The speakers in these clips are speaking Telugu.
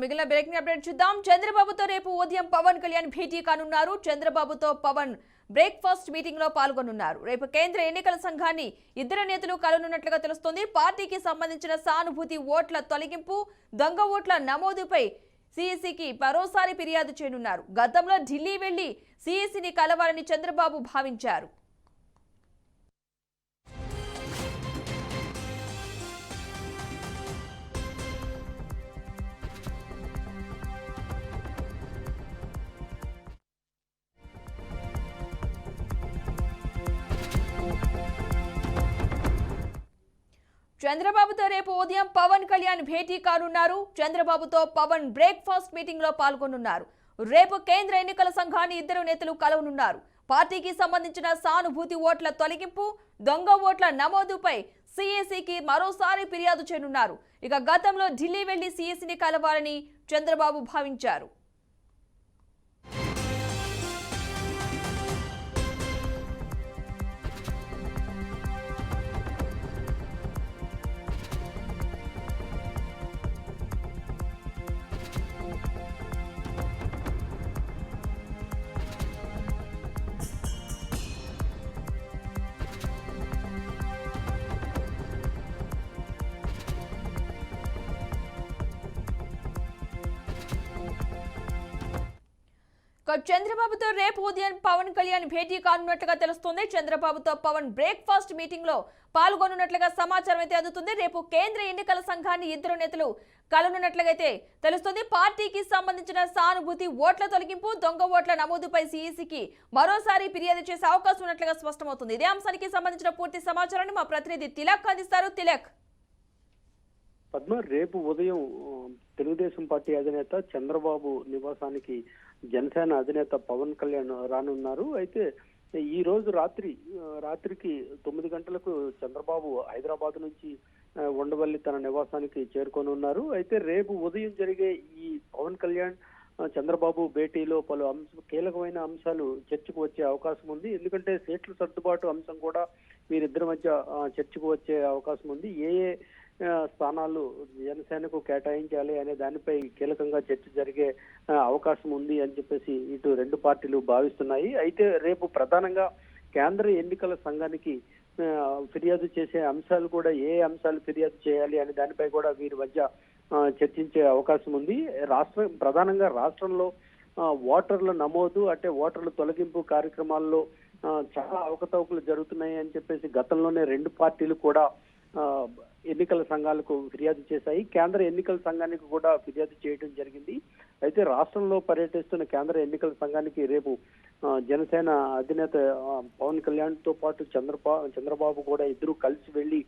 మిగిలిన బ్రేకింగ్ అప్డేట్ చూద్దాం. చంద్రబాబుతో రేపు ఉదయం పవన్ కళ్యాణ్ భేటీ కానున్నారు. చంద్రబాబుతో పవన్ బ్రేక్ఫాస్ట్ మీటింగ్ లో పాల్గొనున్నారు. రేపు కేంద్ర ఎన్నికల సంఘాన్ని ఇద్దరు నేతలు కలనున్నట్లుగా తెలుస్తోంది. పార్టీకి సంబంధించిన సానుభూతి ఓట్ల తొలగింపు, దొంగ ఓట్ల నమోదుపై సీఈసీకి మరోసారి ఫిర్యాదు చేయనున్నారు. గతంలో ఢిల్లీ వెళ్లి సీఈసీని కలవాలని చంద్రబాబు భావించారు. చంద్రబాబుతో రేపు ఉదయం పవన్ కళ్యాణ్ భేటీ కానున్నారు. చంద్రబాబుతో పవన్ బ్రేక్ఫాస్ట్ మీటింగ్ లో పాల్గొనున్నారు. రేపు కేంద్ర ఎన్నికల సంఘాన్ని ఇద్దరు నేతలు కలవనున్నారు. పార్టీకి సంబంధించిన సానుభూతి ఓట్ల తొలగింపు, దొంగ ఓట్ల నమోదుపై సీఈసీకి మరోసారి ఫిర్యాదు చేయనున్నారు. ఇక గతంలో ఢిల్లీ వెళ్లి సీఈసీని కలవాలని చంద్రబాబు భావించారు. చంద్రబాబుతో రేపు ఉదయం పవన్ కళ్యాణ్ భేటీ కానున్నట్లుగా తెలుస్తుంది. చంద్రబాబుతో పవన్ బ్రేక్ఫాస్ట్ మీటింగ్ లో పాల్గొనున్నట్లుగా సమాచారం అయితే అందుతుంది. రేపు కేంద్ర ఎన్నికల సంఘాన్ని ఇద్దరు నేతలు కలనున్నట్లుగా తెలుస్తుంది. పార్టీకి సంబంధించిన సానుభూతి ఓట్ల తొలగింపు, దొంగ ఓట్ల నమోదుపై సీఈసీకి మరోసారి ఫిర్యాదు చేసే అవకాశం ఉన్నట్లుగా స్పష్టమవుతుంది. ఇదే అంశానికి సంబంధించిన పూర్తి సమాచారాన్ని మా ప్రతినిధి తిలక్ అందిస్తారు. తిలక్. పద్మ, రేపు ఉదయం తెలుగుదేశం పార్టీ అధినేత చంద్రబాబు నివాసానికి జనసేన అధినేత పవన్ కళ్యాణ్ రానున్నారు. అయితే ఈ రోజు రాత్రికి 9 గంటలకు చంద్రబాబు హైదరాబాద్ నుంచి ఉండవల్లి తన నివాసానికి చేరుకోనున్నారు. అయితే రేపు ఉదయం జరిగే ఈ పవన్ కళ్యాణ్ చంద్రబాబు భేటీలో పలు కీలకమైన అంశాలు చర్చకు వచ్చే అవకాశం ఉంది. ఎందుకంటే సీట్ల సర్దుబాటు అంశం కూడా వీరిద్దరి మధ్య చర్చకు వచ్చే అవకాశం ఉంది. ఏ స్థానాలు జనసేనకు కేటాయించాలి అనే దానిపై కీలకంగా చర్చ జరిగే అవకాశం ఉంది అని చెప్పేసి ఇటు రెండు పార్టీలు భావిస్తున్నాయి. అయితే రేపు ప్రధానంగా కేంద్ర ఎన్నికల సంఘానికి ఫిర్యాదు చేసే అంశాలు కూడా ఏ అంశాలు ఫిర్యాదు చేయాలి అనే దానిపై కూడా వీరి మధ్య చర్చించే అవకాశం ఉంది. ప్రధానంగా రాష్ట్రంలో ఓటర్ల నమోదు అంటే ఓటర్ల తొలగింపు కార్యక్రమాల్లో చాలా అవకతవకలు జరుగుతున్నాయి అని చెప్పేసి గతంలోనే రెండు పార్టీలు కూడా ఎన్నికల సంఘాలకు ఫిర్యాదు చేశాయి. కేంద్ర ఎన్నికల సంఘానికి కూడా ఫిర్యాదు చేయడం జరిగింది. అయితే రాష్ట్రంలో పర్యటిస్తున్న కేంద్ర ఎన్నికల సంఘానికి రేపు జనసేన అధినేత పవన్ కళ్యాణ్ తో పాటు చంద్రబాబు కూడా ఇద్దరు కలిసి వెళ్లి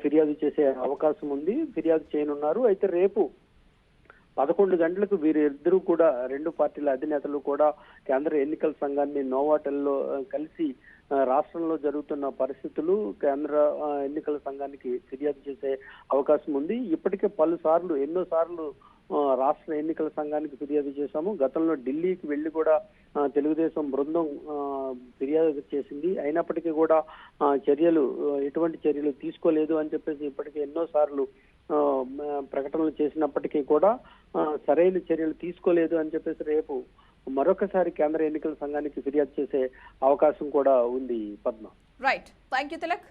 ఫిర్యాదు చేసే అవకాశం ఉంది. ఫిర్యాదు చేయనున్నారు. అయితే రేపు 11 గంటలకు వీరిద్దరూ కూడా రెండు పార్టీల అధినేతలు కూడా కేంద్ర ఎన్నికల సంఘాన్ని నోవాటెల్లో కలిసి రాష్ట్రంలో జరుగుతున్న పరిస్థితులు కేంద్ర ఎన్నికల సంఘానికి ఫిర్యాదు చేసే అవకాశం ఉంది. ఇప్పటికే ఎన్నోసార్లు రాష్ట్ర ఎన్నికల సంఘానికి ఫిర్యాదు చేశాము. గతంలో ఢిల్లీకి వెళ్లి కూడా తెలుగుదేశం బృందం ఫిర్యాదు చేసింది. అయినప్పటికీ కూడా ఎటువంటి చర్యలు తీసుకోలేదు అని చెప్పేసి ఇప్పటికే ఎన్నోసార్లు ప్రకటనలు చేసినప్పటికీ కూడా సరైన చర్యలు తీసుకోలేదు అని చెప్పేసి రేపు మరొకసారి కేంద్ర ఎన్నికల సంఘానికి ఫిర్యాదు చేసే అవకాశం కూడా ఉంది. Padma. Right. Thank you Tilak.